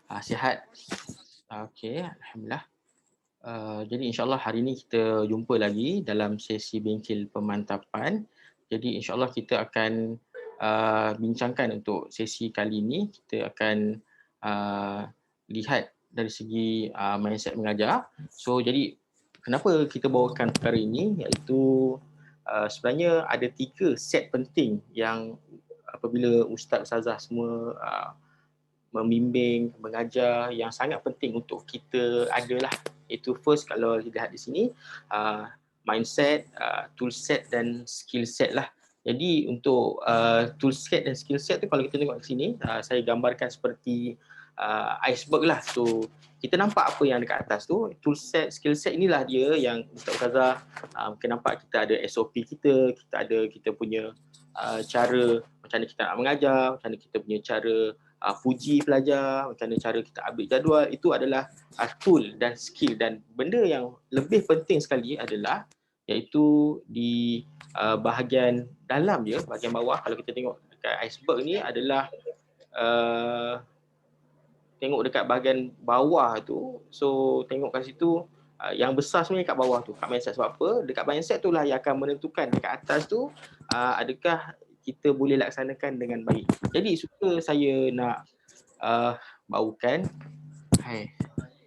Sihat? Okey, alhamdulillah. Jadi insyaAllah hari ini kita jumpa lagi dalam sesi bengkel pemantapan. Jadi insyaAllah kita akan bincangkan untuk sesi kali ini. Kita akan lihat dari segi mindset mengajar. So jadi kenapa kita bawakan perkara ini, iaitu sebenarnya ada 3 set penting yang apabila ustaz ustazah semua membimbing, mengajar, yang sangat penting untuk kita adalah. Itu first, kalau lihat di sini, mindset, tool set dan skill set lah. Jadi untuk tool set dan skill set tu, kalau kita tengok di sini, saya gambarkan seperti iceberg lah. So kita nampak apa yang dekat atas tu, tool set, skill set, inilah dia yang Ustaz-Ustazah mungkin nampak. Kita ada SOP kita ada kita punya cara macam mana kita nak mengajar, macam mana kita punya cara puji pelajar, macam mana cara kita update jadual. Itu adalah tool dan skill. Dan benda yang lebih penting sekali adalah iaitu di bahagian dalam dia, bahagian bawah. Kalau kita tengok dekat iceberg ni adalah tengok dekat bahagian bawah tu. So tengok kat situ, yang besar sebenarnya kat bawah tu, kat mindset. Sebab apa? Dekat mindset tu lah yang akan menentukan dekat atas tu adakah kita boleh laksanakan dengan baik. Jadi suka saya nak bawakan, hai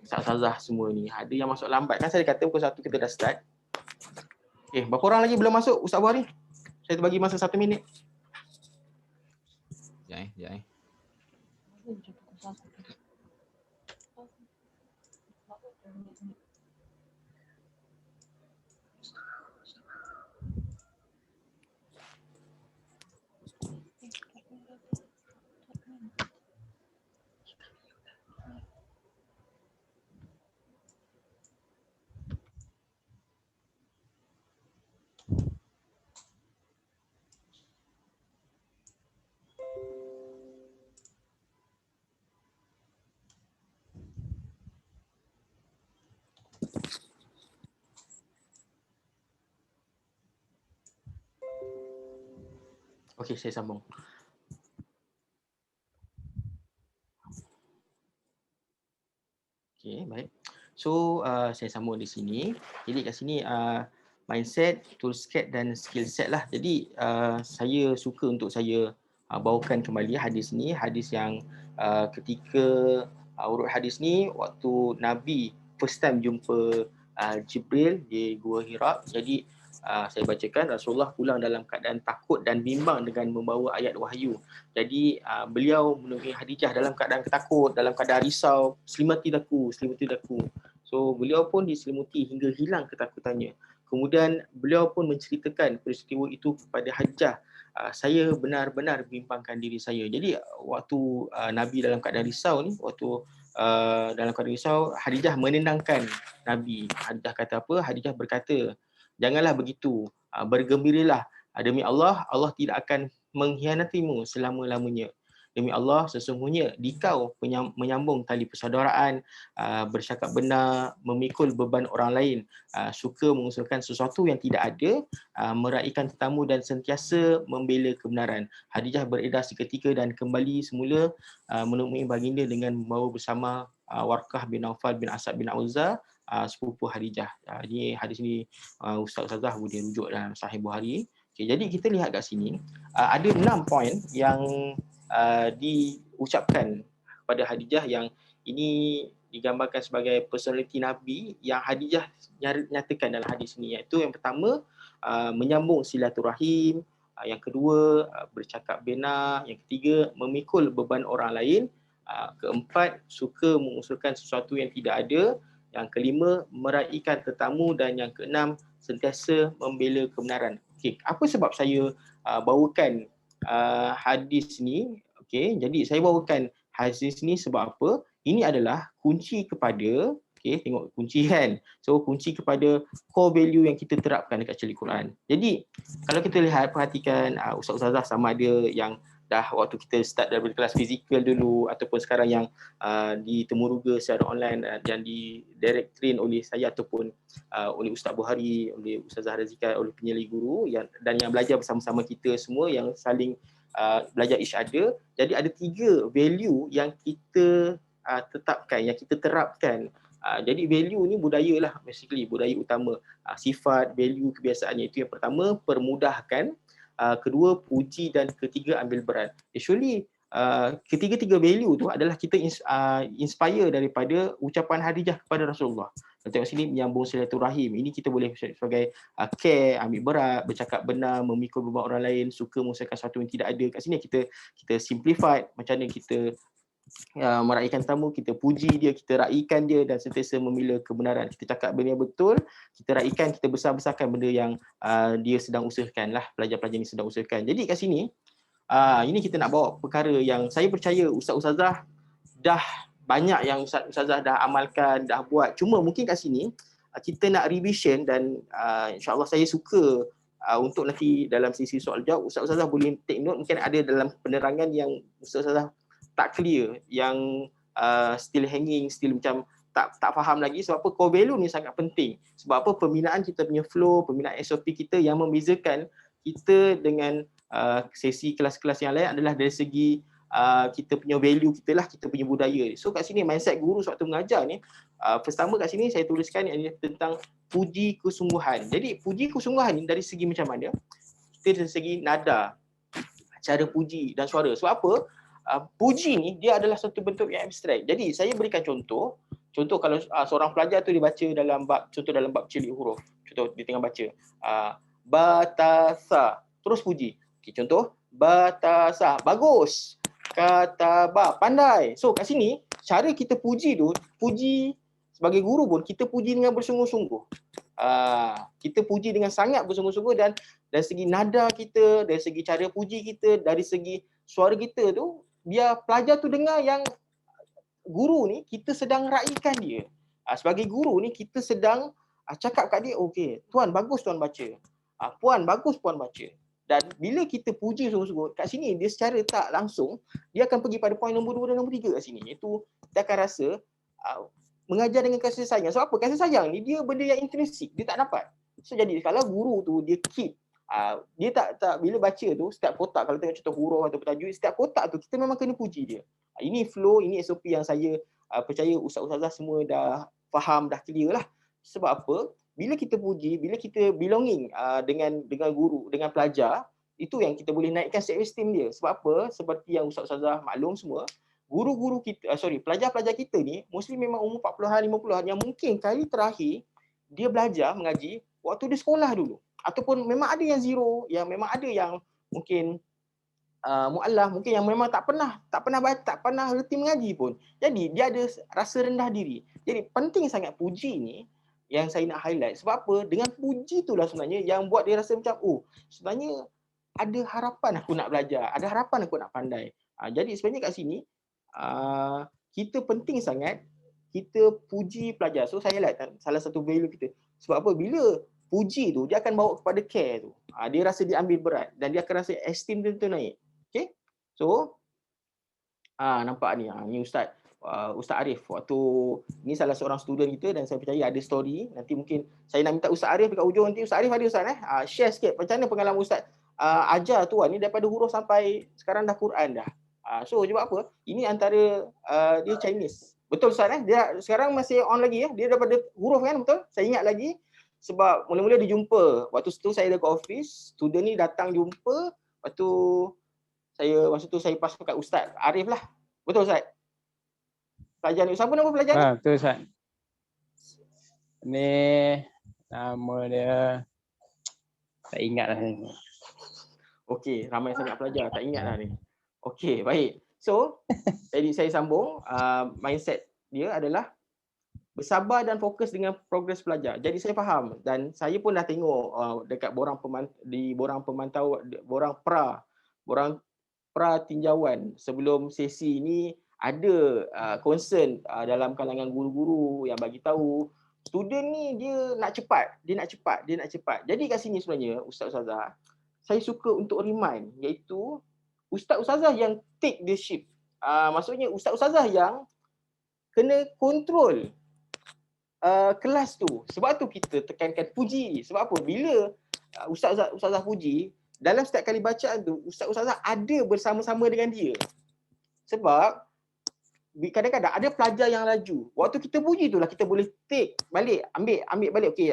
ustazah semua ni, ada yang masuk lambat kan. Saya kata pukul 1 kita dah start. Berapa orang lagi belum masuk Ustaz Buhari? Saya bagi masa 1 minit. Sekejap. Okey, saya sambung. Okey, baik. So saya sambung di sini. Jadi kat sini mindset, tool set dan skill set lah. Jadi saya suka untuk saya bawakan kembali hadis ni. Hadis yang ketika urut hadis ni waktu Nabi first time jumpa Jibril di Gua Hira. Jadi saya bacakan, Rasulullah pulang dalam keadaan takut dan bimbang dengan membawa ayat wahyu. Jadi beliau menemui Khadijah dalam keadaan takut, dalam keadaan risau. Selimati daku. So beliau pun diselimuti hingga hilang ketakutannya. Kemudian beliau pun menceritakan peristiwa itu kepada Khadijah. Saya benar-benar bimbangkan diri saya. Jadi waktu Nabi dalam keadaan risau ni, dalam keadaan risau, Khadijah menenangkan Nabi. Khadijah kata apa? Khadijah berkata, janganlah begitu, bergembiralah. Demi Allah, Allah tidak akan mengkhianatimu selama-lamanya. Demi Allah, sesungguhnya dikau menyambung tali persaudaraan, bercakap benar, memikul beban orang lain, suka mengusulkan sesuatu yang tidak ada, meraihkan tetamu dan sentiasa membela kebenaran. Khadijah beredar seketika dan kembali semula menemui baginda dengan membawa bersama Warqah bin Naufal bin Asad bin Uzza, sepupu Khadijah. Ini hadis ni Ustaz-Ustazah boleh rujuk dalam Sahih Bukhari. Okay, jadi kita lihat kat sini ada 6 poin yang diucapkan pada Khadijah, yang ini digambarkan sebagai personality Nabi yang Khadijah nyatakan dalam hadis ini. Iaitu yang pertama, menyambung silaturahim. Yang kedua, bercakap benar. Yang ketiga, memikul beban orang lain. Keempat, suka mengusulkan sesuatu yang tidak ada. Yang kelima, meraihkan tetamu. Dan yang keenam, sentiasa membela kebenaran. Okay, apa sebab saya bawakan hadis ni? Okay, jadi saya bawakan hadis ni sebab apa? Ini adalah kunci kepada, okay, tengok kunci kan. So kunci kepada core value yang kita terapkan dekat Celik Quran. Jadi kalau kita lihat, perhatikan ustaz-ustazah sama ada yang dah waktu kita start daripada kelas fizikal dulu, ataupun sekarang yang di Temuruga secara online dan di direct train oleh saya ataupun oleh Ustaz Buhari, oleh Ustazah Razika, oleh penyelidik guru dan yang belajar bersama-sama kita semua, yang saling belajar each other. Jadi ada 3 value yang kita tetapkan, yang kita terapkan. Jadi value ni budaya lah, basically budaya utama. Sifat, value, kebiasaannya itu yang pertama, permudahkan. Kedua, puji, dan ketiga, ambil berat. Actually ketiga-tiga value tu adalah kita inspire daripada ucapan Khadijah kepada Rasulullah. Kalau tengok sini, menyambung silaturahim. Ini kita boleh sebagai care, ambil berat, bercakap benar, memikul beban orang lain, suka mengusahakan sesuatu yang tidak ada. Kat sini kita simplify macam mana kita meraihkan tamu, kita puji dia, kita raikan dia dan sentiasa memila kebenaran. Kita cakap benda yang betul, kita raikan, kita besar-besarkan benda yang dia sedang usahakan lah, pelajar-pelajar ni sedang usahakan. Jadi kat sini, ini kita nak bawa perkara yang saya percaya ustaz-ustazah dah banyak yang ustazah dah amalkan, dah buat. Cuma mungkin kat sini kita nak revision dan insya-Allah saya suka untuk nanti dalam sesi soal jawab ustaz-ustazah boleh take note, mungkin ada dalam penerangan yang ustaz-ustazah tak clear, yang still hanging, still macam tak faham lagi. Sebab apa? Core value ni sangat penting. Sebab apa? Pembinaan kita punya flow, pembinaan SOP kita yang membezakan kita dengan sesi kelas-kelas yang lain adalah dari segi kita punya value kita lah, kita punya budaya. So kat sini mindset guru sewaktu mengajar ni, pertama kat sini saya tuliskan yang tentang puji kesungguhan. Jadi puji kesungguhan ni dari segi macam mana? Kita dari segi nada, cara puji dan suara. Sebab apa? Puji ni dia adalah satu bentuk yang abstrak. Jadi saya berikan contoh kalau seorang pelajar tu dibaca dalam bab, contoh dalam bab cilik huruf, contoh dia tengah baca batasa, terus puji. Okay, contoh batasa, bagus, kataba, pandai. So kat sini cara kita puji tu, puji sebagai guru pun kita puji dengan bersungguh-sungguh. Kita puji dengan sangat bersungguh-sungguh, dan dari segi nada kita, dari segi cara puji kita, dari segi suara kita tu, biar pelajar tu dengar yang guru ni kita sedang raikan dia. Sebagai guru ni kita sedang cakap kat dia, okey, tuan bagus tuan baca. Puan bagus puan baca. Dan bila kita puji sungguh-sungguh, kat sini dia secara tak langsung dia akan pergi pada poin nombor 2 dan nombor 3 kat sini. Iaitu kita akan rasa mengajar dengan kasih sayang. Sebab apa? Kasih sayang ni dia benda yang intrinsik, dia tak dapat. So jadi kalau guru tu dia keep dia tak bila baca tu setiap kotak, kalau tengok contoh huruf atau tajwid, setiap kotak tu kita memang kena puji dia. Ini flow, ini SOP yang saya percaya ustaz-ustazah semua dah faham, dah clear lah. Sebab apa? Bila kita puji, bila kita belonging dengan guru, dengan pelajar, itu yang kita boleh naikkan self-esteem dia. Sebab apa? Seperti yang ustaz-ustazah maklum semua, guru-guru kita, pelajar-pelajar kita ni mostly memang umur 40-an, 50-an yang mungkin kali terakhir dia belajar mengaji waktu dia sekolah dulu. Ataupun memang ada yang zero, yang memang ada yang mungkin mu'alaf, mungkin yang memang tak pernah baca, tak pernah reti mengaji pun. Jadi dia ada rasa rendah diri. Jadi penting sangat puji ni yang saya nak highlight. Sebab apa? Dengan puji itulah sebenarnya yang buat dia rasa macam, oh sebenarnya ada harapan aku nak belajar, ada harapan aku nak pandai. Jadi sebenarnya kat sini kita penting sangat kita puji pelajar. So saya highlight salah satu value kita. Sebab apa? Bila puji tu dia akan bawa kepada care tu. Dia rasa dia ambil berat dan dia akan rasa esteem dia tu naik. Okay? So nampak ni, ni Ustaz Arif. Waktu ni salah seorang student kita dan saya percaya ada story. Nanti mungkin saya nak minta Ustaz Arif dekat ujung nanti. Ustaz Arif ada Ustaz share sikit macam mana pengalaman Ustaz ajar tu ni daripada huruf sampai sekarang dah Quran dah. So sebab apa? Ini antara dia Chinese. Betul Ustaz dia sekarang masih on lagi dia daripada huruf kan, betul? Saya ingat lagi. Sebab mula-mula dia jumpa. Waktu tu saya dekat office, student ni datang jumpa. Masa tu saya pas kat Ustaz Arif lah. Betul Ustaz? Pelajar ni. Siapa nama pelajar ni? Betul Ustaz. Ni nama dia tak ingat lah. Okey, ramai sangat pelajar tak ingat lah ni. Okey, baik. So, jadi saya sambung. Mindset dia adalah bersabar dan fokus dengan progres pelajar. Jadi saya faham dan saya pun dah tengok dekat borang pra tinjauan sebelum sesi ni ada concern dalam kalangan guru-guru yang bagi tahu student ni dia nak cepat. Jadi kat sini sebenarnya ustaz-ustazah saya suka untuk remind, iaitu ustaz-ustazah yang take the ship. Maksudnya ustaz-ustazah yang kena kontrol kelas tu. Sebab tu kita tekankan puji. Sebab apa? Bila ustazah puji, dalam setiap kali bacaan tu ustazah ada bersama-sama dengan dia. Sebab kadang-kadang ada pelajar yang laju. Waktu kita puji itulah kita boleh take balik, ambil balik. Okey,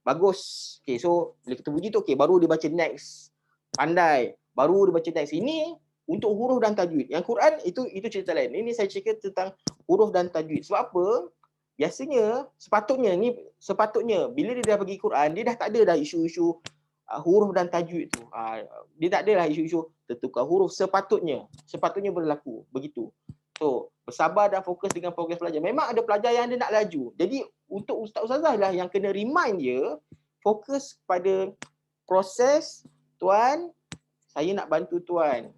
bagus. Okey, so bila kita puji tu okey, baru dia baca next. Pandai. Baru dia baca next. Ini untuk huruf dan tajwid. Yang Quran itu cerita lain. Ini saya cerita tentang huruf dan tajwid. Sebab apa? Biasanya sepatutnya bila dia dah pergi Quran, dia dah tak ada dah isu-isu huruf dan tajwid tu. Dia tak ada lah isu-isu tertukar huruf. Sepatutnya berlaku begitu. So, bersabar dan fokus dengan progres pelajar. Memang ada pelajar yang dia nak laju. Jadi untuk ustaz-ustazah lah yang kena remind dia, fokus pada proses. Tuan, saya nak bantu tuan.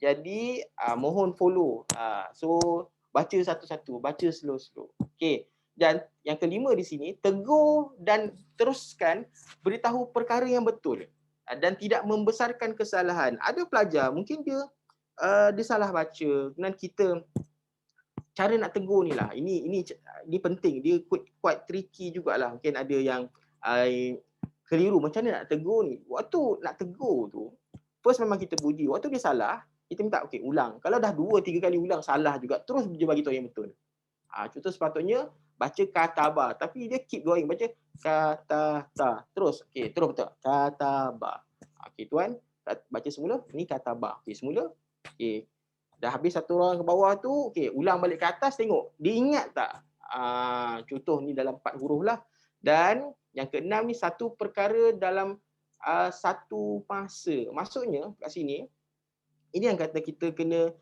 Jadi mohon follow. So baca satu-satu, baca slow-slow. Okey. Dan yang kelima di sini, tegur dan teruskan beritahu perkara yang betul dan tidak membesarkan kesalahan. Ada pelajar mungkin dia salah baca, dan kita cara nak tegur ni lah. Ini penting. Dia quite tricky jugalah. Mungkin ada yang keliru macam mana nak tegur ni. Waktu nak tegur tu, first memang kita puji. Waktu dia salah, kita minta okey ulang. Kalau dah 2-3 kali ulang salah juga, terus dia bagi tahu yang betul. Contoh sepatutnya baca kataba, tapi dia keep going baca kata. Terus okey, terus betul. Kataba. Okey tuan, baca semula. Ni kataba. Okey semula. Okey. Dah habis satu orang ke bawah tu, okey, ulang balik ke atas, tengok dia ingat tak. Contoh ni dalam 4 huruf lah. Dan yang keenam ni satu perkara dalam satu masa. Maksudnya kat sini, ini yang kata kita kena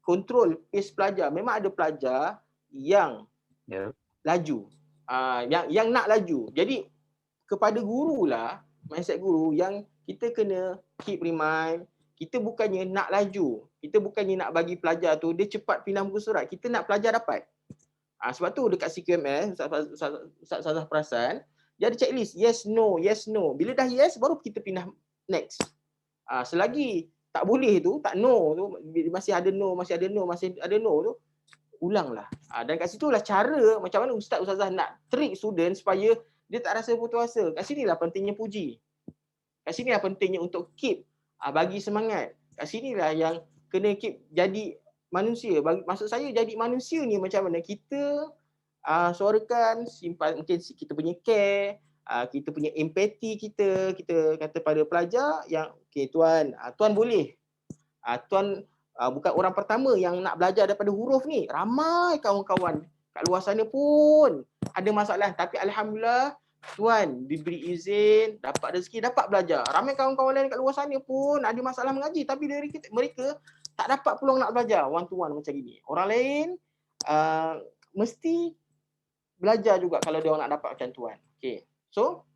kontrol pace pelajar. Memang ada pelajar yang laju, yang nak laju. Jadi kepada guru lah, mindset guru yang kita kena keep remind. Kita bukannya nak laju, kita bukannya nak bagi pelajar tu dia cepat pindah muka surat. Kita nak pelajar dapat. Sebab tu dekat CQMS, Ustaz perasan, dia ada checklist yes no. Bila dah yes baru kita pindah next. Selagi tak boleh tu, tak no tu, masih ada no tu, ulanglah. Dan kat situlah cara macam mana ustazah nak trick student supaya dia tak rasa putus asa. Kat sinilah pentingnya puji. Kat sinilah pentingnya untuk keep bagi semangat. Kat sinilah yang kena keep jadi manusia. Maksud saya jadi manusia ni macam mana kita suarakan simpan, mungkin kita punya care, kita punya empathy, kita kata pada pelajar yang okey tuan, tuan boleh. Tuan bukan orang pertama yang nak belajar daripada huruf ni. Ramai kawan-kawan kat luar sana pun ada masalah, tapi alhamdulillah tuan diberi izin, dapat rezeki, dapat belajar. Ramai kawan-kawan lain kat luar sana pun ada masalah mengaji, tapi mereka tak dapat peluang nak belajar one to one macam ini. Orang lain mesti belajar juga kalau dia orang nak dapat macam tuan. Okey. So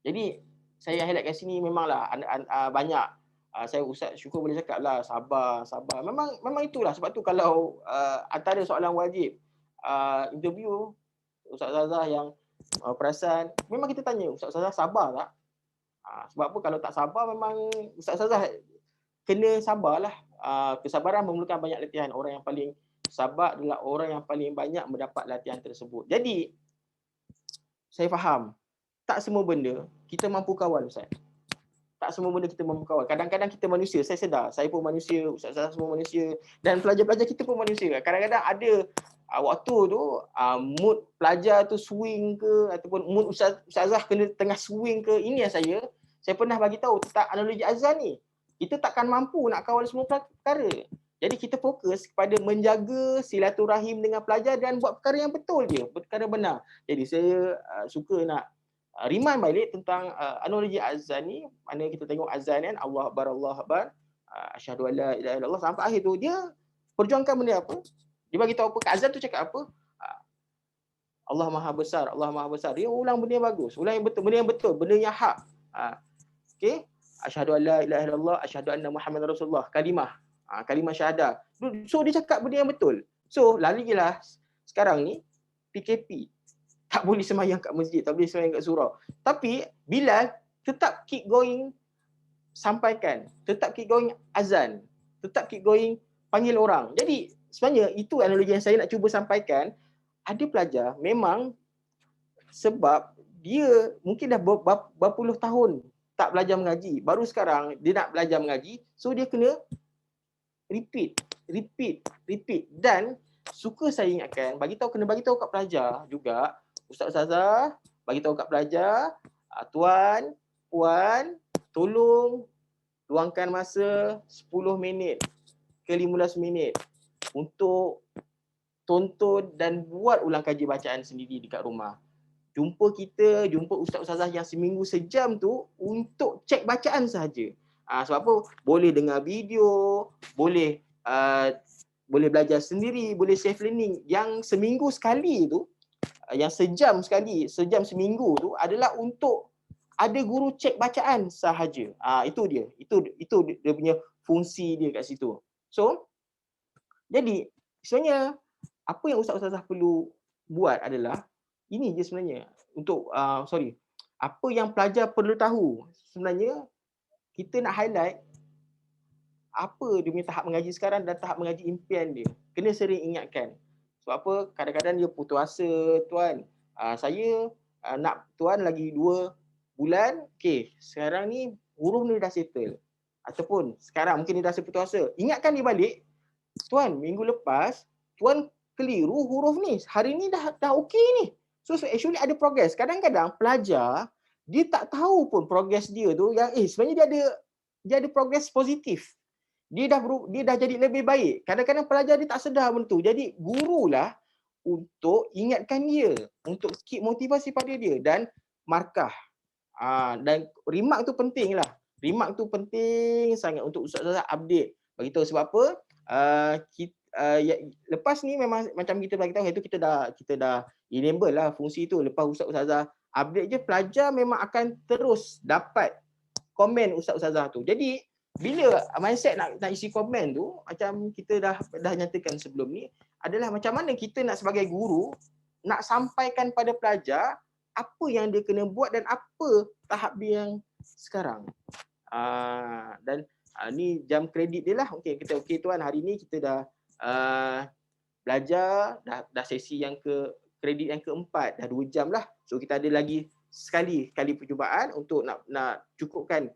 jadi saya highlight kat sini memanglah banyak saya Ustaz Syukur boleh cakap lah sabar. Memang itulah. Sebab tu kalau antara soalan wajib interview Ustaz-Ustazah yang perasan, memang kita tanya Ustaz-Ustazah sabar tak? Sebab apa kalau tak sabar memang Ustaz-Ustazah kena sabarlah. Kesabaran memerlukan banyak latihan. Orang yang paling sabar adalah orang yang paling banyak mendapat latihan tersebut. Jadi saya faham tak semua benda kita mampu kawal Ustaz. Tak semua benda kita mampu kawal. Kadang-kadang kita manusia, saya sedar. Saya pun manusia, Ustaz-Ustazah semua manusia. Dan pelajar-pelajar kita pun manusia. Kadang-kadang ada waktu tu mood pelajar tu swing ke, ataupun mood Ustazah kena tengah swing ke. Ini yang saya pernah bagi tahu tentang analogi azan ni. Kita takkan mampu nak kawal semua perkara. Jadi kita fokus kepada menjaga silaturahim dengan pelajar dan buat perkara yang betul je, perkara benar. Jadi saya suka nak remind balik tentang analogi azan ni. Mana kita tengok azan kan, Allah Akbar, asyhadu an la ilaha illallah, sampai akhir tu dia perjuangkan benda apa? Dia bagi tahu apa kat azan tu, cakap apa? Allah Maha Besar, Allah Maha Besar. Dia ulang benda yang bagus, ulang yang betul, benda yang betul, benda yang hak. Okey, asyhadu an la ilaha illallah, asyhadu anna Muhammadar Rasulullah, kalimah syahadah. So dia cakap benda yang betul. So larilah sekarang ni PKP. Tak boleh sembahyang kat masjid, tak boleh sembahyang kat surau. Tapi bila tetap keep going sampaikan, tetap keep going azan, tetap keep going panggil orang. Jadi sebenarnya itu analogi yang saya nak cuba sampaikan. Ada pelajar memang sebab dia mungkin dah berpuluh tahun tak belajar mengaji, baru sekarang dia nak belajar mengaji, so dia kena repeat. Dan suka saya ingatkan, kena bagi tahu kat pelajar juga, ustaz-ustazah bagi tahu kat pelajar, tuan, puan, tolong luangkan masa 10 minit ke 15 minit untuk tonton dan buat ulang kaji bacaan sendiri dekat rumah. Jumpa ustaz-ustazah yang seminggu sejam tu untuk cek bacaan sahaja. Sebab apa? Boleh dengar video, boleh boleh belajar sendiri, boleh self learning. Yang seminggu sekali tu, yang sejam sekali, sejam seminggu tu adalah untuk ada guru cek bacaan sahaja. Itu dia. Itu dia punya fungsi dia kat situ. So, jadi sebenarnya apa yang ustaz-ustazah perlu buat adalah ini je sebenarnya. Untuk apa yang pelajar perlu tahu sebenarnya, kita nak highlight apa dia punya tahap mengaji sekarang dan tahap mengaji impian dia. Kena sering ingatkan. Sebab apa? Kadang-kadang dia putus asa, tuan. Saya nak tuan lagi 2 bulan, okey, sekarang ni huruf ni dah settle. Ataupun sekarang mungkin dia dah putus asa. Ingatkan dia balik, tuan, minggu lepas tuan keliru huruf ni. Hari ni dah okey ni. So actually ada progress. Kadang-kadang pelajar dia tak tahu pun progress dia tu yang sebenarnya dia ada progress positif. Dia dah jadi lebih baik. Kadang-kadang pelajar dia tak sedar benda tu. Jadi gurulah untuk ingatkan dia, untuk keep motivasi pada dia dan markah. Dan remark tu penting lah. Remark tu penting sangat untuk ustaz-ustazah update. Bagi tahu sebab apa? Lepas ni memang macam kita bagi tahu, itu kita dah enable lah fungsi tu. Lepas ustaz-ustazah update je, pelajar memang akan terus dapat komen ustaz-ustazah tu. Jadi bila mindset nak isi komen tu, macam kita dah nyatakan sebelum ni, adalah macam mana kita nak sebagai guru nak sampaikan pada pelajar apa yang dia kena buat dan apa tahap dia yang sekarang. Dan ni jam kredit dia lah. Okey tuan, hari ni kita dah belajar, dah sesi yang kredit yang keempat, dah 2 jam lah. So kita ada lagi sekali percubaan untuk nak cukupkan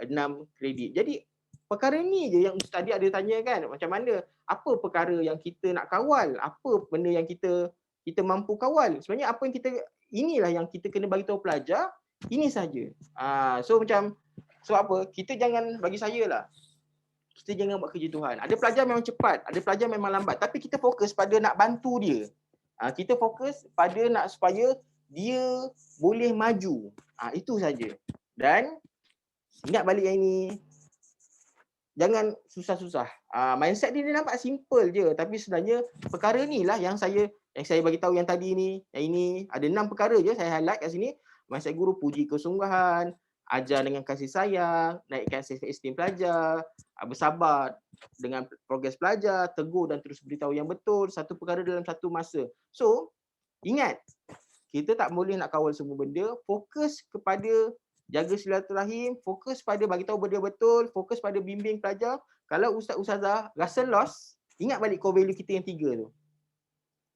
6 kredit. Jadi perkara ni je yang ustaz dia ada tanya kan, macam mana, apa perkara yang kita nak kawal, apa benda yang kita mampu kawal. Sebenarnya apa yang inilah yang kita kena bagi tahu pelajar, ini saja. So macam, sebab apa, kita jangan, bagi saya lah, kita jangan buat kerja Tuhan. Ada pelajar memang cepat, ada pelajar memang lambat, tapi kita fokus pada nak bantu dia. Kita fokus pada nak supaya dia boleh maju. Itu saja. Dan ingat balik yang ini, jangan susah-susah. Mindset dia nampak simple je, tapi sebenarnya perkara ni lah yang saya bagi tahu yang tadi ni, yang ini ada 6 perkara je saya highlight kat sini. Mindset guru, puji kesungguhan, ajar dengan kasih sayang, naikkan self esteem pelajar, bersabar dengan progres pelajar, tegur dan terus beritahu yang betul, satu perkara dalam satu masa. So, ingat, kita tak boleh nak kawal semua benda, fokus kepada jaga silaturahim, fokus pada bagi tahu benda betul, fokus pada bimbing pelajar. Kalau ustaz-ustazah rasa lost, ingat balik core value kita yang 3 tu.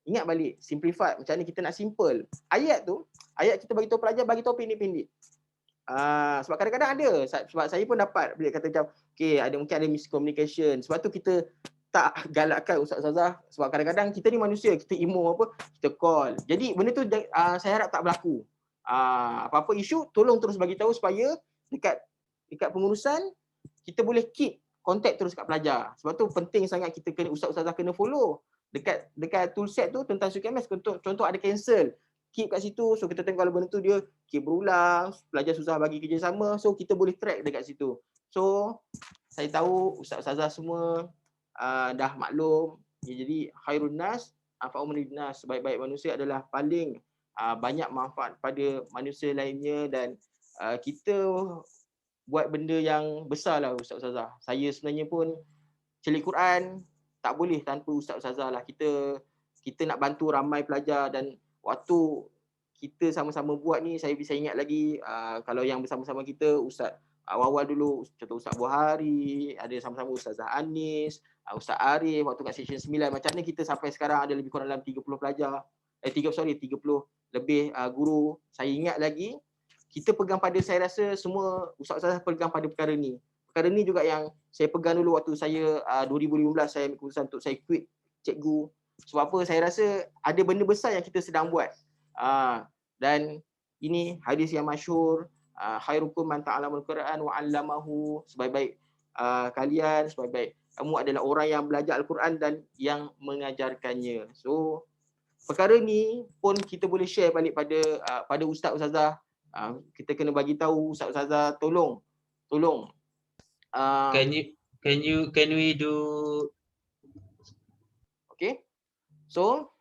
Ingat balik, simplify, macam mana kita nak simple. Ayat kita bagi tahu pelajar, bagi tahu pendek-pendek. Sebab kadang-kadang ada, sebab saya pun dapat bila kata macam, mungkin ada miscommunication. Sebab tu kita tak galakkan ustaz-ustazah, sebab kadang-kadang kita ni manusia, kita emo kita call. Jadi benda tu saya harap tak berlaku. Apa-apa isu, tolong terus bagi tahu supaya dekat pengurusan kita boleh keep contact terus kat pelajar. Sebab tu penting sangat kita kena, ustaz-ustazah kena follow dekat toolset tu tentang SUKMS. Contoh ada cancel, keep kat situ. So kita tengok kalau benda tu dia keep berulang, pelajar susah bagi kerjasama, so kita boleh track dekat situ. So saya tahu ustaz-ustazah semua dah maklum. Jadi khairun nas anfa'uhum linnas, sebaik-baik manusia adalah paling banyak manfaat pada manusia lainnya. Dan kita buat benda yang besar lah ustaz-ustazah. Saya sebenarnya pun celik Quran tak boleh tanpa ustaz-ustazah lah. Kita nak bantu ramai pelajar, dan waktu kita sama-sama buat ni, saya bisa ingat lagi kalau yang bersama-sama kita, Ustaz awal-awal dulu, contoh Ustaz Buhari, ada sama-sama Ustazah Anis, Ustaz Arif, waktu kat section 9, macam mana kita sampai sekarang ada lebih kurang dalam 30 pelajar, 30 lebih guru. Saya ingat lagi, kita pegang pada, saya rasa semua ustaz-ustazah pegang pada perkara ni. Perkara ni juga yang saya pegang dulu waktu saya 2015 saya ambil keputusan untuk saya quit cikgu. Sebab apa? Saya rasa ada benda besar yang kita sedang buat. Dan ini hadis yang masyhur, khairukum man ta'allamul Quran wa 'allamahu, sebaik-baik kalian, sebaik-baik kamu adalah orang yang belajar Al-Quran dan yang mengajarkannya. So perkara ni pun kita boleh share balik pada ustaz ustazah. Kita kena bagi tahu ustaz ustazah, tolong Can we do? Okay, so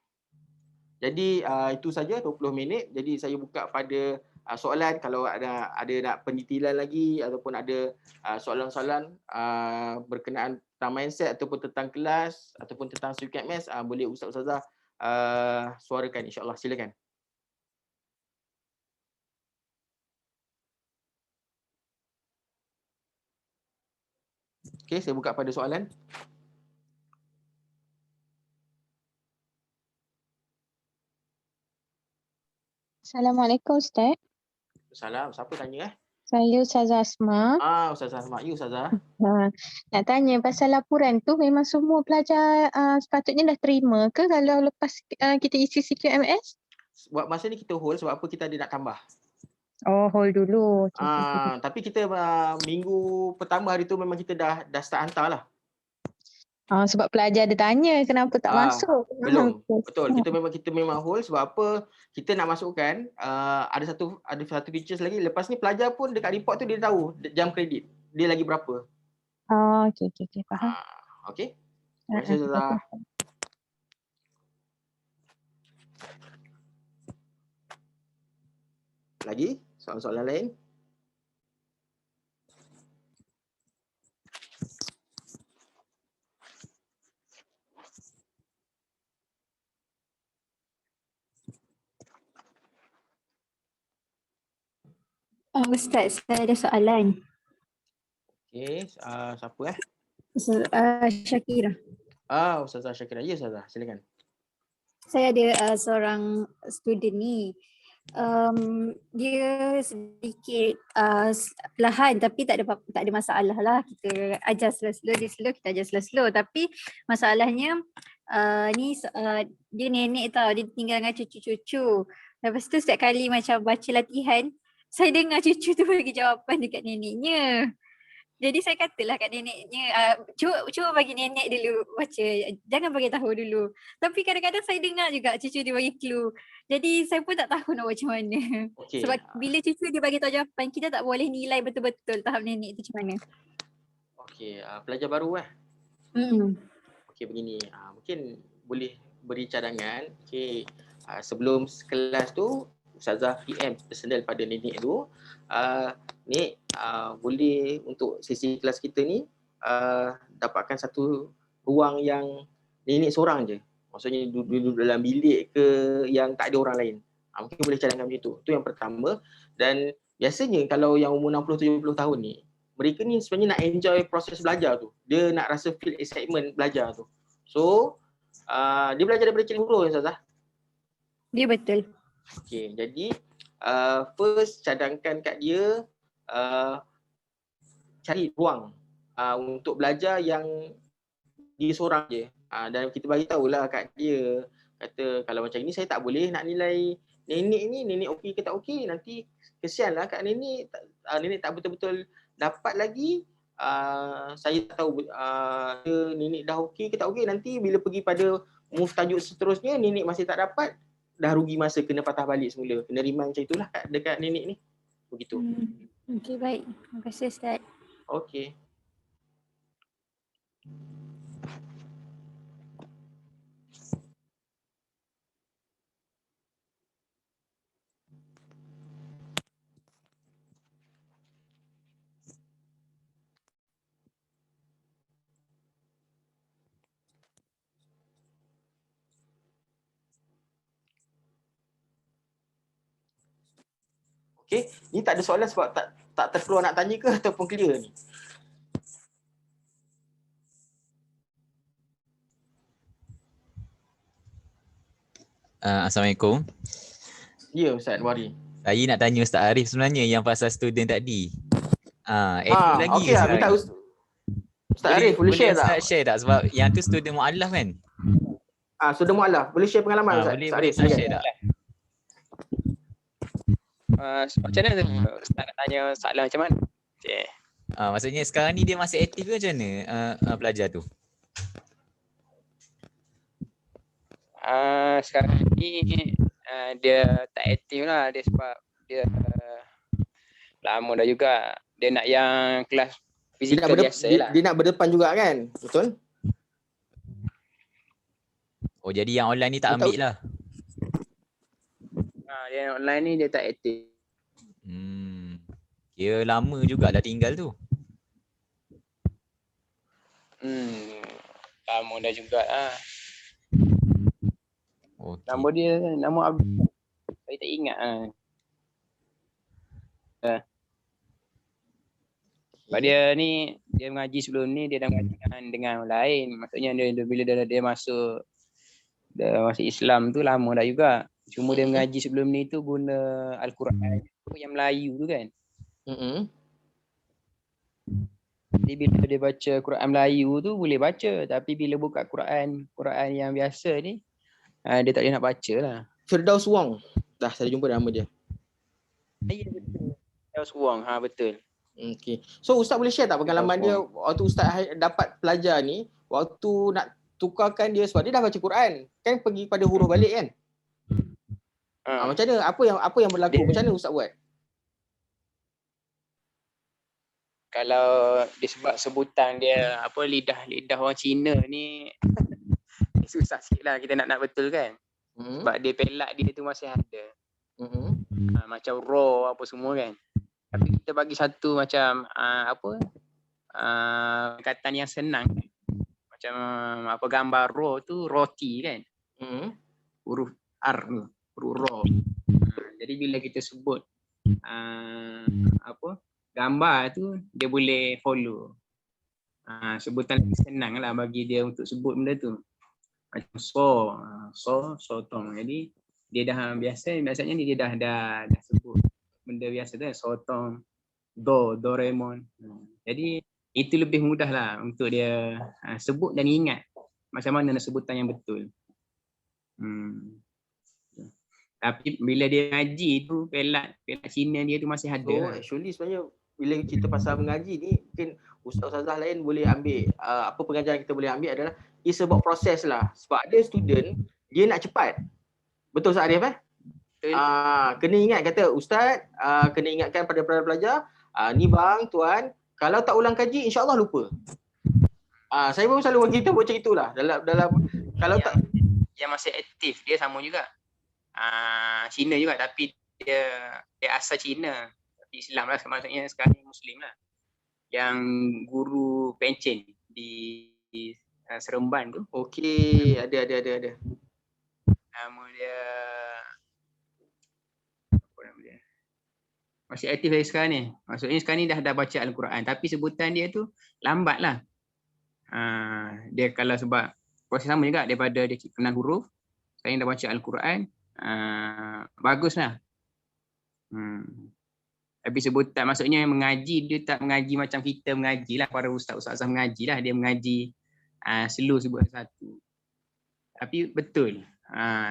jadi itu saja 20 minit. Jadi saya buka pada soalan, kalau ada nak pendetailan lagi ataupun ada soalan-soalan berkenaan tentang mindset ataupun tentang kelas ataupun tentang Sukad Maths, boleh ustaz ustazah suarakan, insya-Allah. Silakan. Okey, saya buka pada soalan. Assalamualaikum Ustaz. Salam, siapa tanya Saya Ustazah Asma. Ustazah Asma. Ya Ustazah. Nak tanya pasal laporan tu, memang semua pelajar sepatutnya dah terima ke kalau lepas kita isi CQMS? Buat masa ni kita hold sebab apa, kita ada nak tambah. Oh, hold dulu. Tapi kita minggu pertama hari tu memang kita dah start hantar lah. Sebab pelajar ada tanya kenapa tak masuk. Belum. Betul. Kita memang hold sebab apa, kita nak masukkan ada satu features lagi. Lepas ni pelajar pun dekat report tu dia tahu jam kredit dia lagi berapa. Okey, faham. Okey. Terima kasih Ustazah. Lagi soalan-soalan lain? Ustaz, saya ada soalan. Okey, siapa Syakira. Ustazah Syakira. Ya Ustazah, silakan. Saya ada seorang student ni. Dia sedikit perlahan tapi tak ada masalah lah. Kita ajar slow-slow, dia slow, kita ajar slow-slow. Tapi masalahnya dia nenek tau, dia tinggal dengan cucu-cucu. Lepas tu setiap kali macam baca latihan, saya dengar cucu tu bagi jawapan dekat neneknya. Jadi saya katalah kat neneknya, cuba bagi nenek dulu baca, jangan bagi tahu dulu. Tapi kadang-kadang saya dengar juga cucu dia bagi clue. Jadi saya pun tak tahu nak buat macam mana. Okay. Sebab bila cucu dia bagi tahu jawapan, kita tak boleh nilai betul-betul tahap nenek tu macam mana. Okey, pelajar baru Okey, begini. Mungkin boleh beri cadangan. Okey, sebelum kelas tu Ustazah PM personal pada nenek tu, Nek, boleh untuk sesi kelas kita ni dapatkan satu ruang yang nenek seorang je. Maksudnya duduk dalam bilik ke yang tak ada orang lain. Mungkin boleh cadangkan macam tu. Itu yang pertama. Dan biasanya kalau yang umur 60-70 tahun ni, mereka ni sebenarnya nak enjoy proses belajar tu. Dia nak rasa feel excitement belajar tu. So, dia belajar daripada kecil huruf, Ustazah? Dia betul. Okay, jadi first cadangkan kat dia cari ruang untuk belajar yang dia seorang je. Dan kita bagi tahulah kat dia, kata kalau macam ini saya tak boleh nak nilai nenek ni, nenek okey ke tak okey, nanti kesianlah kat nenek, nenek tak betul-betul dapat lagi. Saya tak tahu nenek dah okey ke tak okey, nanti bila pergi pada move tajuk seterusnya nenek masih tak dapat, dah rugi masa, kena patah balik semula. Kena remind macam itulah dekat nenek ni. Begitu. Okey, baik. Terima kasih Ustaz. Okey. Okey, ni tak ada soalan sebab tak terkeluar nak tanya ke ataupun clear ni? Assalamualaikum. Ya Ustaz Wari. Saya nak tanya Ustaz Arif sebenarnya yang pasal student tadi. Edit lagi okey, minta Ustaz Arif boleh share tak? Ustaz share tak sebab yang tu student mualaf kan? Sudah mualaf. Boleh share pengalaman Ustaz? Boleh Ustaz boleh Arif, silakan. share tak? Macam mana tu? Ustaz nak tanya soalan macam mana? Okay. Maksudnya sekarang ni dia masih aktif ke macam mana pelajar tu? Sekarang ni dia tak aktif lah. Dia sebab dia lama dah juga. Dia nak yang kelas fizikal biasa lah. Dia nak berdepan juga kan? Betul? Oh, jadi yang online ni tak ambil lah. Dia online ni dia tak aktif. Kira lama jugalah tinggal tu. Lama dah juga lah. Okay. Nama dia, nama Abdul. Saya tak ingat lah. Sebab dia ni, dia mengaji sebelum ni, dia dah mengaji dengan orang lain. Maksudnya bila dia masuk Islam tu lama dah juga. Cuma dia mengaji sebelum ni tu guna Al-Quran yang Melayu tu kan. Jadi bila dia baca Quran Melayu tu boleh baca. Tapi bila buka Quran yang biasa ni, dia tak boleh nak baca lah. Firdaus Wong. Dah saya jumpa nama dia. Ya betul. Firdaus Wong, betul. Okay. So Ustaz boleh share tak pengalaman dia waktu Ustaz dapat pelajar ni, waktu nak tukarkan dia sebab dia dah baca Quran, kan pergi pada huruf balik kan? Macam mana? Apa yang berlaku? Macam mana Ustaz buat? Kalau disebab sebutan dia lidah orang Cina ni susah sikit lah kita nak betul kan. Sebab dia pelak dia tu masih ada. Macam raw apa semua kan. Tapi kita bagi satu macam kata yang senang. Macam gambar raw tu roti kan. Huruf R tu, huruf raw. Jadi bila kita sebut gambar tu dia boleh follow. Sebutan lagi senang lah bagi dia untuk sebut benda tu. Macam sotong. Jadi dia dah biasanya ni dia dah sebut benda biasa tu, sotong, Doraemon. Jadi itu lebih mudah lah untuk dia sebut dan ingat macam mana nak sebutan yang betul. Tapi bila dia ngaji tu pelak Cina dia tu masih ada. So actually sebenarnya bila kita pasal mengaji ni, mungkin ustaz-ustazah lain boleh ambil apa pengajaran kita boleh ambil adalah it's about proses lah. Sebab ada student dia nak cepat. Betul Ustaz Arif kena ingat kata ustaz, kena ingatkan pada pelajar, ni bang, tuan, kalau tak ulang kaji insya-Allah lupa. Saya pun selalu bagi kita buat macam itulah dalam kalau tak yang masih aktif dia sama juga. Cina juga tapi dia asal Cina. Tapi Islam lah maksudnya sekarang ni Muslim lah. Yang guru pencen di Seremban tu. Okey, ada. Nama dia apa nama dia? Masih aktif lagi sekarang ni. Maksudnya sekarang ni dah baca Al-Quran tapi sebutan dia tu lambat lah. Dia kalau sebab proses sama juga daripada dia kenal huruf, sekarang dah baca Al-Quran, baguslah. Tapi sebutan maksudnya mengaji dia tak mengaji macam kita mengaji lah, para ustaz-ustazah mengaji lah, dia mengaji slow sebut satu. Tapi betul.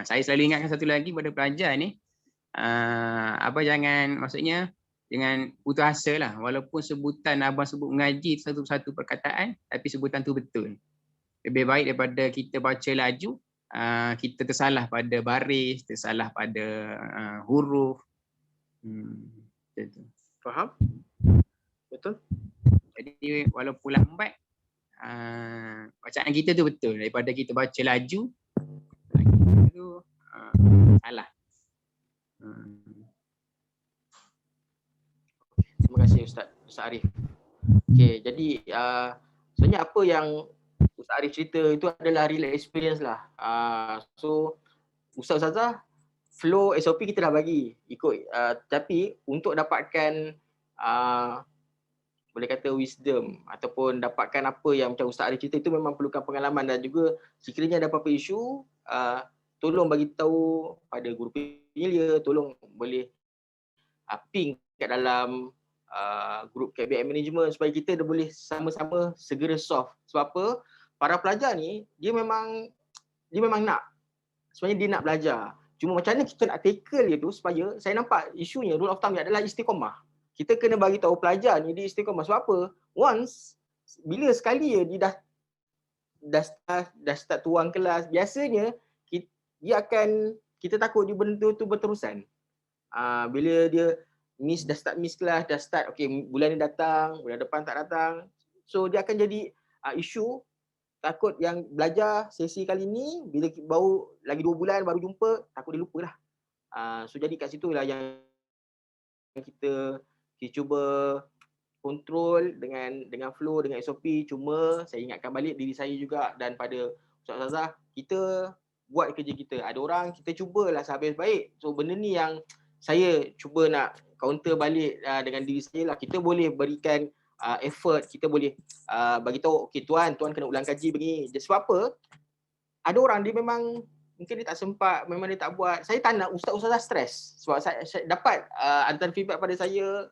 Saya selalu ingatkan satu lagi pada pelajar ni, jangan putus asa lah. Walaupun sebutan abang sebut mengaji satu-satu perkataan, tapi sebutan tu betul. Lebih baik daripada kita baca laju, kita tersalah pada baris, tersalah pada huruf. Betul. Faham? Betul? Jadi walaupun lambat, bacaan kita tu betul. Daripada kita baca laju, tu salah. Terima kasih Ustaz Arif. Okey, jadi sebenarnya apa yang Ustaz Arif cerita itu adalah real experience lah. So Ustaz-Ustazah flow SOP kita dah bagi ikut, tapi untuk dapatkan boleh kata wisdom ataupun dapatkan apa yang macam Ustaz Arif cerita itu memang perlukan pengalaman, dan juga sekiranya ada apa-apa isu, tolong bagi tahu pada guru penyelia, tolong boleh ping kat dalam grup KBM Management supaya kita dah boleh sama-sama segera solve. Sebab apa? Para pelajar ni dia memang dia memang nak. Sebenarnya dia nak belajar. Cuma macam mana kita nak tackle dia tu supaya saya nampak isunya rule of thumb dia adalah istiqamah. Kita kena bagi tahu pelajar ni dia istiqamah. Sebab apa? Once bila sekali dia dah start tuang kelas, biasanya dia akan, kita takut dia benda tu berterusan. Bila dia dah start miss kelas, dah start okey bulan ni datang, bulan depan tak datang. So dia akan jadi isu. Takut yang belajar sesi kali ni bila baru lagi 2 bulan baru jumpa, takut dia lupa lah. So jadi kat situ lah yang kita cuba kontrol dengan flow, dengan SOP. Cuma saya ingatkan balik diri saya juga dan pada Ustaz-Ustazah, kita buat kerja kita. Ada orang kita cubalah sehabis baik. So benda ni yang saya cuba nak counter balik dengan diri saya lah. Kita boleh berikan effort, kita boleh bagi tahu okey tuan kena ulang kaji begini. Sebab apa? Ada orang dia memang mungkin dia tak sempat, memang dia tak buat. Saya tak nak ustaz-ustazah stres. Sebab saya dapat antara feedback pada saya,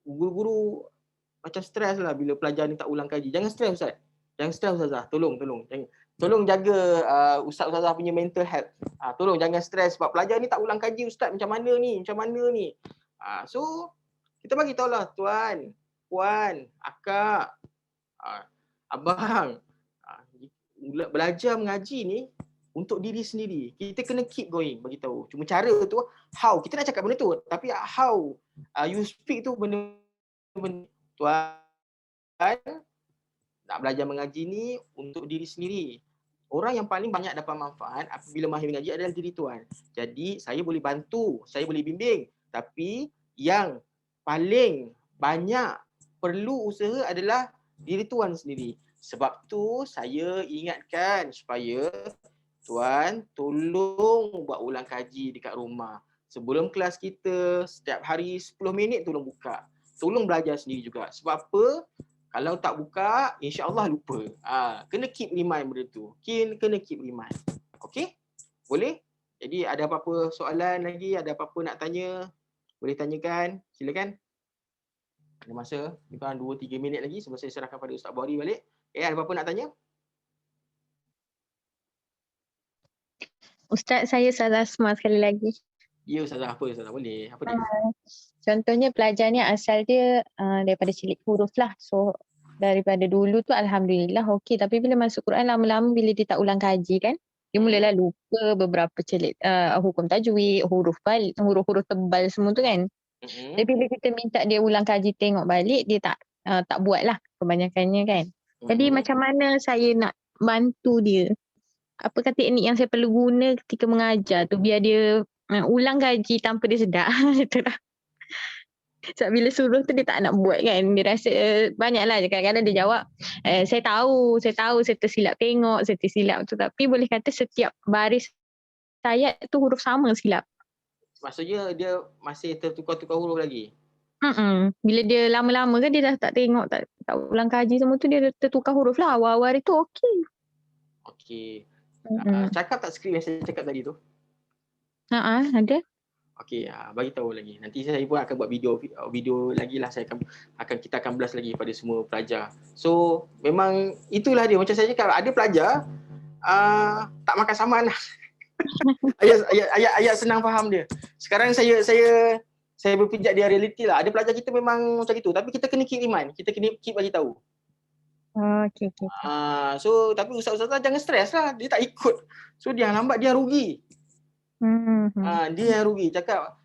guru-guru macam stres lah bila pelajar ni tak ulang kaji. Jangan stres ustaz. Jangan stres ustazah. Tolong jaga ustaz-ustazah punya mental health. Tolong jangan stres sebab pelajar ni tak ulang kaji ustaz, macam mana ni. So kita bagi tahulah tuan, puan, akak, abang, belajar mengaji ni untuk diri sendiri. Kita kena keep going, bagi tahu. Cuma cara tu how kita nak cakap benda tu, tapi how you speak tu benda tuan nak belajar mengaji ni untuk diri sendiri. Orang yang paling banyak dapat manfaat apabila mahir mengaji adalah diri tuan. Jadi saya boleh bantu, saya boleh bimbing, tapi yang paling banyak perlu usaha adalah diri tuan sendiri. Sebab tu saya ingatkan supaya tuan tolong buat ulang kaji dekat rumah. Sebelum kelas kita, setiap hari 10 minit tolong buka. Tolong belajar sendiri juga. Sebab apa? Kalau tak buka, insya-Allah lupa. Kena keep remind benda tu. Kena keep remind. Okey? Boleh? Jadi ada apa-apa soalan lagi? Ada apa-apa nak tanya? Boleh tanyakan. Silakan. Ada masa. Lebih kurang 2-3 minit lagi sebelum saya serahkan pada Ustaz Buhari balik. Ada apa-apa nak tanya? Ustaz, saya salah semua sekali lagi. Ya Ustazah, apa Ustazah? Boleh. Apa dia? Contohnya pelajar ni asal dia daripada cilik huruf lah. So daripada dulu tu Alhamdulillah okey. Tapi bila masuk Quran lama-lama bila dia tak ulang kaji kan, dia mulalah lupa beberapa cilik hukum tajwid, huruf-huruf tebal semua tu kan. Tapi bila kita minta dia ulang kaji tengok balik, dia tak buat lah kebanyakannya kan. Jadi macam mana saya nak bantu dia? Apakah teknik yang saya perlu guna ketika mengajar tu biar dia ulang kaji tanpa dia sedar. Itulah. Sebab bila suruh tu dia tak nak buat kan. Dia rasa banyaklah kadang-kadang dia jawab, saya tahu saya tersilap tengok, saya tersilap tu. Tapi boleh kata setiap baris ayat tu huruf sama silap. Maksudnya dia masih tertukar-tukar huruf lagi? Bila dia lama-lama kan dia dah tak tengok, tak ulang kaji semua tu, dia tertukar huruf lah. Awal-awal itu okey. Okey. Cakap tak skrip yang saya cakap tadi tu? Ada. Okey, bagi tahu lagi. Nanti saya pun akan buat video lagi lah. Kita akan blast lagi pada semua pelajar. So memang itulah dia. Macam saya cakap, ada pelajar tak makan saman lah. ayat senang faham dia. Sekarang saya berpijak dia realiti lah. Ada pelajar kita memang macam itu, tapi kita kena keep remind, kita kena keep bagi tahu. Okey. So tapi ustaz-ustazah jangan stres lah, dia tak ikut. So dia yang lambat dia rugi. Dia yang rugi. Cakap,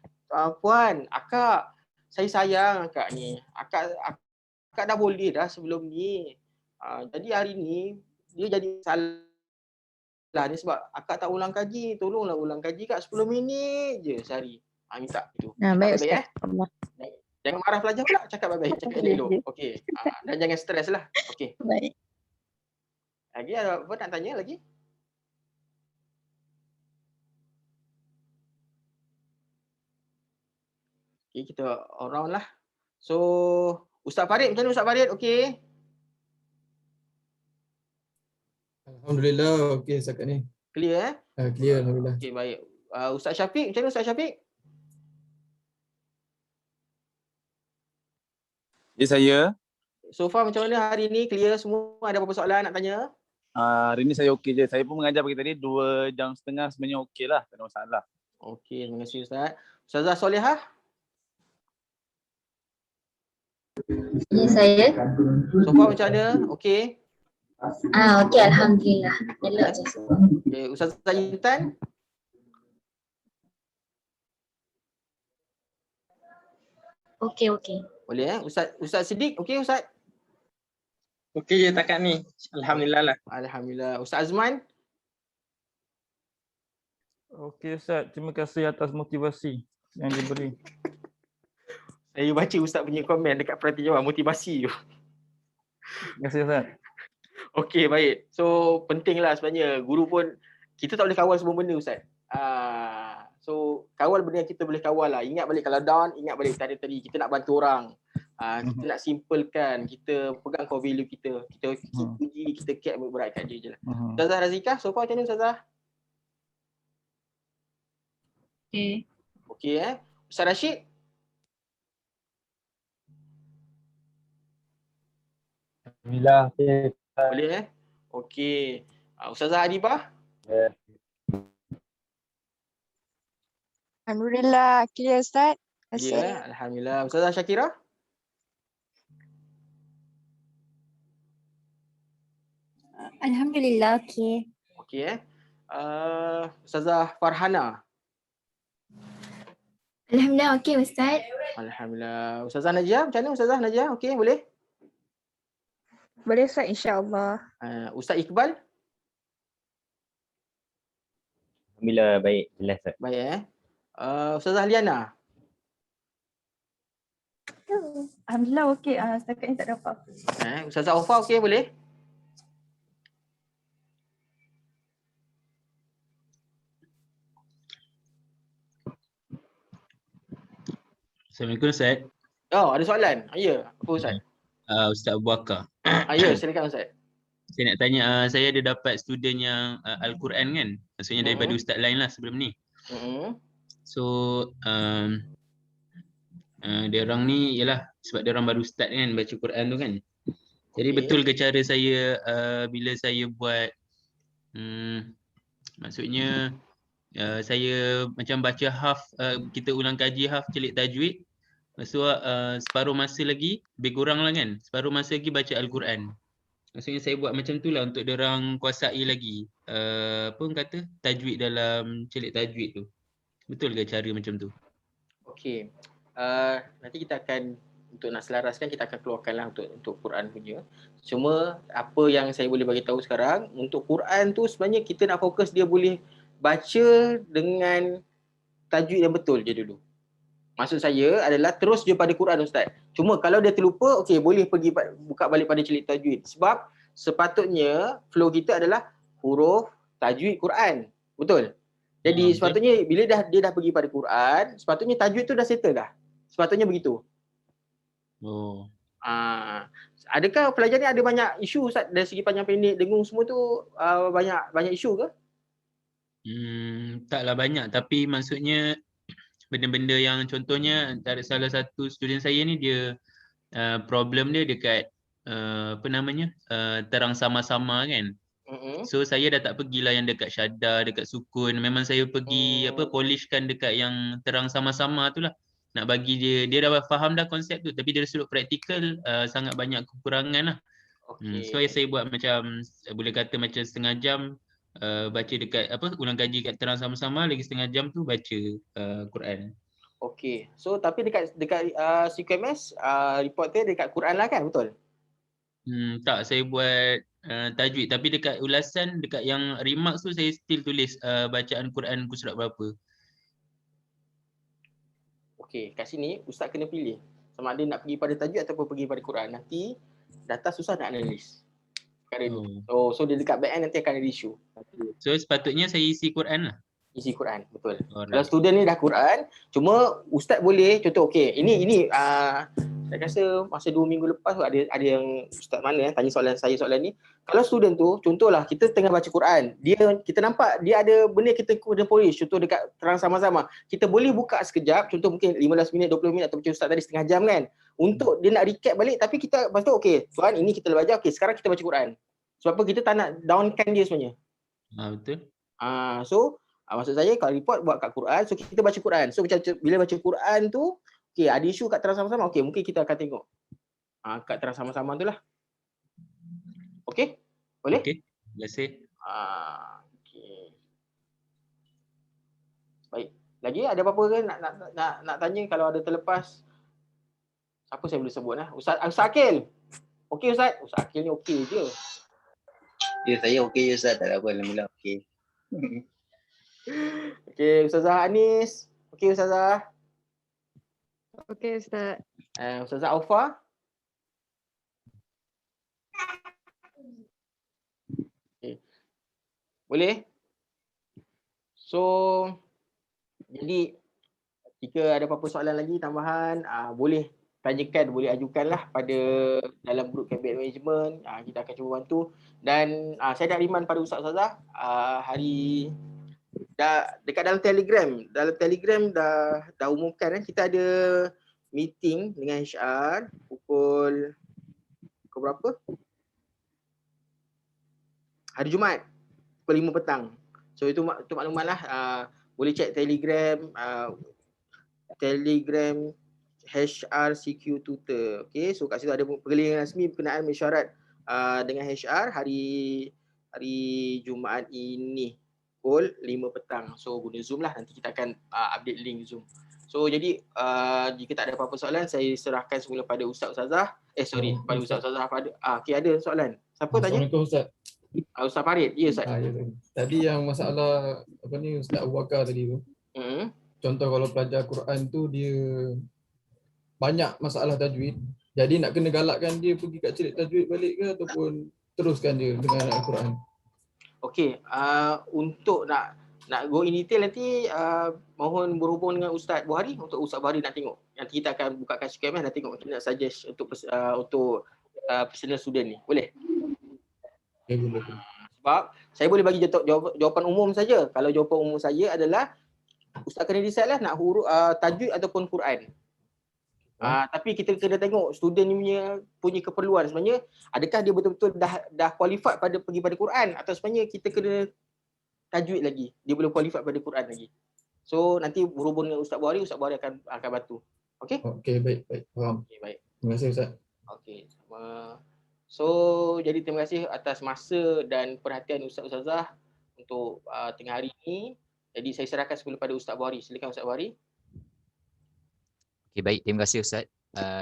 puan, akak, saya sayang akak ni. Akak dah boleh dah sebelum ni. Jadi hari ni dia jadi salah ni sebab akak tak ulang kaji. Tolonglah ulang kaji kak 10 minit je sehari. Minta itu. Baik Ustaz. Jangan marah pelajar pula, cakap baik-baik, cakap elok. Okey. Dan jangan stres lah. Okey. Baik. Lagi ada apa nak tanya lagi? Okey, kita around lah. So, Ustaz Farid, macam mana Ustaz Farid? Okey. Alhamdulillah, okey setakat ni. Clear Clear alhamdulillah. Okey, baik. Ustaz Syafiq, macam mana Ustaz Syafiq? Ya, saya. So far macam mana hari ni? Clear semua? Ada apa-apa soalan nak tanya? Hari ni saya okey je. Saya pun mengajar pagi tadi 2 jam setengah sebenarnya okey lah. Tak ada masalah. Okey, terima kasih Ustaz. Ustazah Solehah? Ya, saya. So far macam mana? Okey. Okey, alhamdulillah. Elok je semua. Okay. Ustazah Intan? Okey, okey. Boleh Ustaz Siddiq, okey Ustaz? Okey je takat ni. Alhamdulillah lah. Alhamdulillah. Ustaz Azman? Okey Ustaz, terima kasih atas motivasi yang diberi. Saya baca Ustaz punya komen dekat perhati jawab motivasi tu. Terima kasih Ustaz. Okey, baik. So pentinglah sebenarnya guru pun kita tak boleh kawal semua benda Ustaz. So kawal benda yang kita boleh kawal lah. Ingat balik kalau down, ingat balik tadi kita nak bantu orang. Kita nak simplekan, kita pegang core value kita. Kita puji, kita care beratkan dia je lah. Ustazah Razika, so far macam mana Ustazah? Okey. Okey Ustaz Rashid? Alhamdulillah. Okay. Boleh Okey. Ustazah Adibah? Yeah. Alhamdulillah, clear Ustaz. Ya, alhamdulillah. Ustazah Syakira? Alhamdulillah, okey. Okey Ustazah Farhana? Alhamdulillah, okey Ustaz. Alhamdulillah. Ustazah Najia, macam mana Ustazah Najia? Okey, boleh? Boleh Ustaz, insya-Allah. Ustaz Iqbal? Alhamdulillah, baik. Jelas Ustaz. Baik Ustazah Liana? Alhamdulillah, okey. Setakat ni tak ada apa-apa. Ustazah Aufa, okey boleh? Assalamualaikum Ustaz. Oh, ada soalan? Ya, apa Ustaz? Ustaz Abu Bakar. Ya, silakan Ustaz. Saya nak tanya, saya ada dapat student yang Al-Quran kan? Maksudnya daripada ustaz lain lah sebelum ni. So, dia orang ni ialah sebab dia orang baru start kan baca Quran tu kan. Jadi betul ke cara saya bila saya buat maksudnya saya macam baca half, kita ulang kaji half celik tajwid. Lepas tu separuh masa lagi, lebih kurang lah kan, separuh masa lagi baca Al-Quran. Maksudnya saya buat macam tu lah untuk diorang kuasai lagi apa orang kata, tajwid dalam celik tajwid tu. Betul ke cara macam tu? Okey. Nanti kita akan, untuk nak selaraskan, kita akan keluarkan lah untuk Quran punya. Cuma apa yang saya boleh bagi tahu sekarang, untuk Quran tu sebenarnya kita nak fokus dia boleh baca dengan tajwid yang betul je dulu. Maksud saya adalah terus je pada Quran Ustaz. Cuma kalau dia terlupa, okey boleh pergi buka balik pada celik tajwid. Sebab sepatutnya flow kita adalah huruf tajwid Quran. Betul? Jadi sepatutnya bila dia dah pergi pada Quran, sepatutnya tajwid tu dah settle dah. Sepatutnya begitu. Adakah pelajar ni ada banyak isu Ustaz dari segi panjang pendek, dengung semua tu banyak isu ke? Taklah banyak, tapi maksudnya benda-benda yang contohnya antara salah satu student saya ni dia problem dia dekat apa namanya terang sama-sama kan. So saya dah tak pergilah yang dekat syadda, dekat sukun. Memang saya pergi polishkan dekat yang terang sama-sama tu lah. Nak bagi dia dah faham dah konsep tu, tapi dari sudut praktikal sangat banyak kekurangan lah. So saya buat macam boleh kata macam setengah jam baca dekat ulang kaji kat terang sama-sama, lagi setengah jam tu baca Quran. Okey. So tapi dekat CQMS report dia dekat Quran lah kan, betul? Tak, saya buat tajwid, tapi dekat ulasan, dekat yang remarks tu saya still tulis bacaan Quran ku surat berapa. Okey, kat sini ustaz kena pilih sama ada nak pergi pada tajwid ataupun pergi pada Quran. Nanti data susah nak analis perkara ni. So dia dekat back end nanti akan ada isu. So sepatutnya saya isi Quran lah. Isi Quran, betul. Kalau student ni dah Quran, cuma ustaz boleh contoh okey, ini saya rasa masa 2 minggu lepas tu ada yang ustaz mana tanya soalan ni. Kalau student tu contohlah kita tengah baca Quran, kita nampak dia ada benda kita kena polish, contoh dekat terang sama-sama. Kita boleh buka sekejap, contoh mungkin 15 minit, 20 minit atau macam ustaz tadi setengah jam kan. Untuk dia nak recap balik, tapi kita lepas tu okey, tuan ini kita belajar, okey sekarang kita baca Quran. Sebab apa kita tak nak downkan dia sebenarnya. Betul. So maksud saya kalau report buat kat Quran, so kita baca Quran. So macam bila baca Quran tu, okey ada isu kat terang sama-sama, okey mungkin kita akan tengok kat terang sama-sama tu lah. Okey? Boleh? Okey. Terima kasih. Okey. Baik. Lagi ada apa-apa ke nak tanya kalau ada terlepas? Siapa saya boleh sebut lah? Ustaz Akil. Okey Ustaz. Ustaz Akil ni okey je. Ya, saya okey je Ustaz, tak ada apa, alhamdulillah okey. Okey, Ustazah Anis. Okey Ustazah. Okey Ustaz. Ustazah Aufa. Okay. Boleh? So, jadi jika ada apa-apa soalan lagi tambahan, boleh tanyakan, boleh ajukanlah pada dalam grup cabinet management. Kita akan cuba bantu. Dan saya nak remind pada Ustazah, hari dekat dalam Telegram dah umumkan kita ada meeting dengan HR pukul berapa? Hari Jumaat pukul 5 petang. So itu maklumatlah, boleh check Telegram HR CQ Tutor. Okey, so kat situ ada pergerakan rasmi berkenaan mesyuarat dengan HR hari Jumaat ini pukul 5 petang. So guna Zoom lah, nanti kita akan update link Zoom. So jadi jika tak ada apa-apa soalan, saya serahkan semula pada Ustazah. Pada Ustazah pada okey, ada soalan. Siapa tanya? Assalamualaikum Ustaz. Ustaz Farid. Ya Ustaz. Ya, tadi yang masalah apa ni Ustaz Abu Bakar tadi tu. Contoh kalau pelajar Quran tu dia banyak masalah tajwid. Jadi nak kena galakkan dia pergi kat celik tajwid balik ke ataupun teruskan dia dengan Al-Quran? Okey, untuk nak go in detail nanti mohon berhubung dengan Ustaz Buhari. Untuk Ustaz Buhari nak tengok. Nanti kita akan bukakan screen nak tengok, kita nak suggest untuk personal student ni. Boleh? Ya, boleh. Sebab saya boleh bagi jawapan umum saja. Kalau jawapan umum saya adalah Ustaz kena decide lah nak huruf tajwid ataupun Quran. Tapi kita kena tengok student ni punya keperluan sebenarnya, adakah dia betul-betul dah qualified pergi pada Quran, atau sebenarnya kita kena tajwid lagi, dia belum qualified pada Quran lagi. So nanti berhubung dengan Ustaz Buhari akan bantu. Okey? Okey, baik, faham. Okey, baik. Terima kasih Ustaz. Okey, so jadi terima kasih atas masa dan perhatian Ustazah untuk tengah hari ini. Jadi saya serahkan semula pada Ustaz Buhari. Silakan Ustaz Buhari. Okay, baik, terima kasih Ustaz.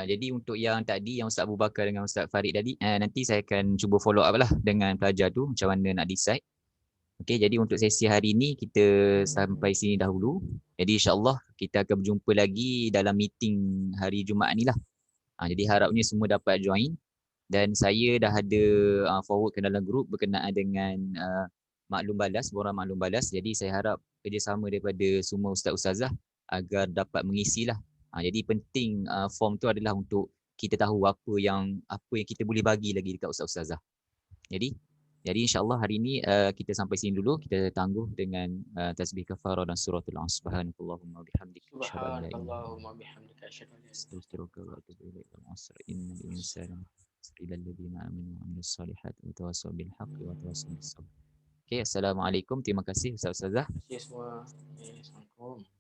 Jadi untuk yang tadi, yang Ustaz Abu Bakar dengan Ustaz Farid tadi, nanti saya akan cuba follow up lah dengan pelajar tu macam mana nak decide. Okay, jadi untuk sesi hari ini kita sampai sini dahulu. Jadi insyaAllah kita akan berjumpa lagi dalam meeting hari Jumaat ni lah. Jadi harapnya semua dapat join. Dan saya dah ada forward ke dalam grup berkenaan dengan borang maklum balas. Jadi saya harap kerjasama daripada semua ustaz-ustazah agar dapat mengisi lah. Jadi penting form tu adalah untuk kita tahu apa yang kita boleh bagi lagi dekat ustaz-ustazah. Jadi insyaAllah hari ini kita sampai sini dulu. Kita tangguh dengan tasbih kafarah dan suratul Asr. Subhanakallahumma bihamdika Subhanakallahumma bihamdika asyhadu an la ilaha astaghfiruka wa atubu ilaik. Al-asr innal insana illa alladhina amanu wa amilus solihati wa tawassaw bil haqqi wa tawassaw bis sabr. Okay, assalamualaikum. Terima kasih Ustaz-Ustazah. Terima kasih semua. Assalamualaikum.